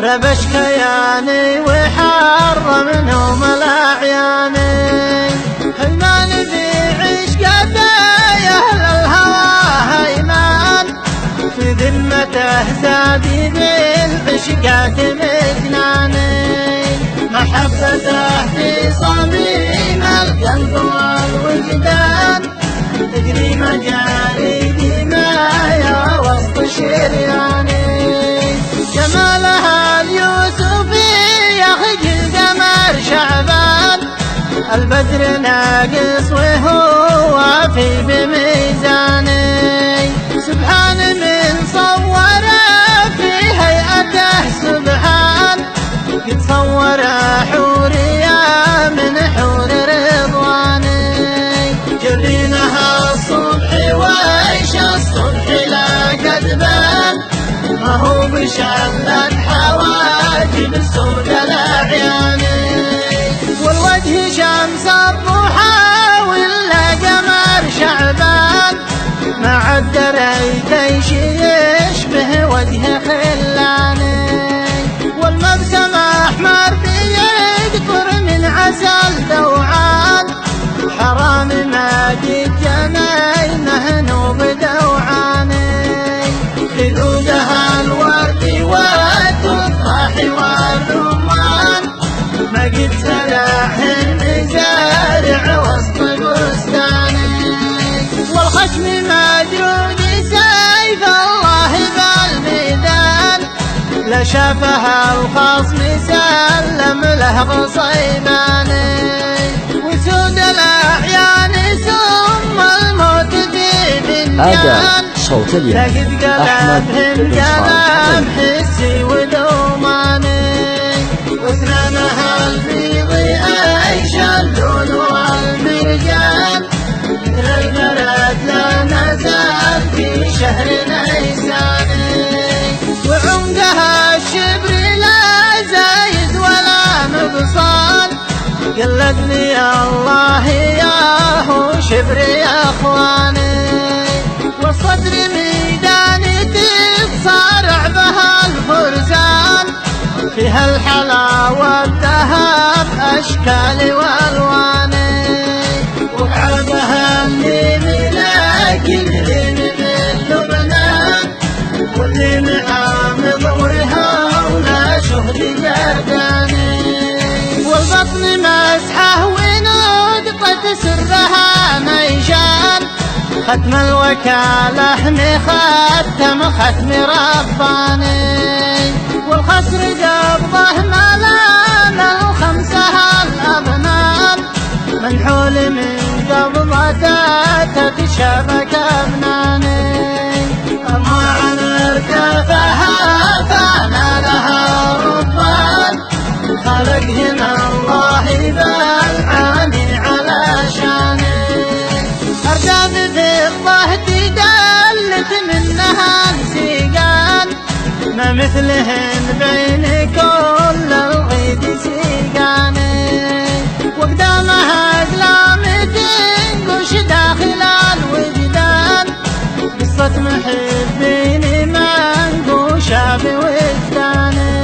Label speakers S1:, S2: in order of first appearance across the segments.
S1: ذبش كياني وحرم نوم الأعياني. هيمان بعشقته يا أهل الهوى هيمان، في ذمته زادي بالعشقات مجناني. محبته في صميم القلب والوجدان، تجري مجاري دمايا وسط شرياني. جمالها اليوسفي يخجل قمر شعبان، البدر ناقص وهو في بميزاني. سبحان من صوره في هيئته سبحان، قد صور حورية من حور رضواني. جبينها الصبح وعيش الصبح لا كذبان، ما هو بشلة حواجب السود الأعياني. والوجه شمس الضحى ولا قمر شعبان، مع الدريك يشبه وجه خلاني. والمبسم أحمر بيقطر من عسل دوعان، حرام ما جيت جنينه نوب دوعاني. خدودها الورد والتفاح والرمان، ما قد زرعهن زارع وسط بستاني. والخشم مجرود سيف الله بالميدان، لا شافها الخصم سلم له غصيباني. وسود الأعيان ثم الموت في بنيان،
S2: صوت اليوم
S1: لقد قلب حسي ودوماني. واسنانها البيض ايش اللون والمرجان، مثل البرد لا نزال في شهر نيساني. وعمقها الشبر لا زايد ولا نقصان، قلدني الله ياهو شبر يا اخواني. والصدر ميدان تتصارع بها الفرسان، فيها الحلا والذهب أشكال وألواني. وبعدها اللي ملاك اللي من لبنان، واللي معامض وهولا شهد جرداني. والبطن مسحه ونقطة سرها ميشان، ختم الوكالة مختم ختم رباني. والخسر قبضه ملام الخمسة الأبنان، منحول من قبضته تتشابك أبناني. أما عن ارتفها فانا لها رضوان، خلقهن الله بالعاني علشاني. أرداب فضة تدلت منها انسيقان، ما مثلهن بين كل الغيد سيقاني. وقدامها أقلام تنقش داخل الوجدان، قصة محبين منقوشة بوجداني.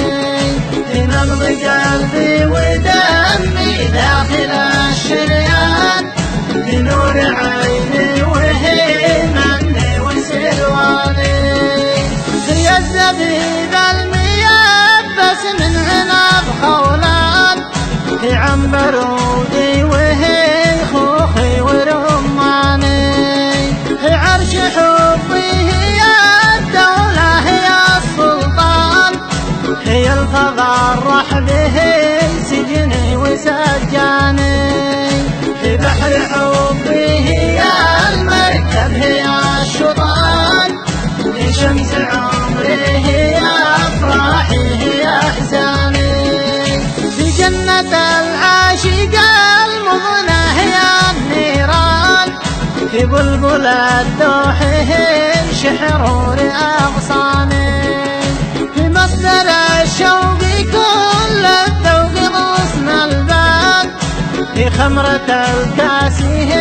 S1: نبض قلبي ودمي داخل الشريان، بنور عيني وهمني وسلواني. زي الزبيب الميبس من عنب خولان، في عنبر ودي وهي خوخي ورماني. في عرش حبي هي الدولة هي السلطان، هي الفضل به سجني وسجاني. في بحر حبي هي المركب هي الشطان، في شمس عمري هي أفراحي هي أحزاني. في جنة العاشق المضنى هي النيران، في بلبل الدوح هي شحرور أغصاني. في مصدر الشوق كل الذوق غصن البال، في خمرة الكاس هي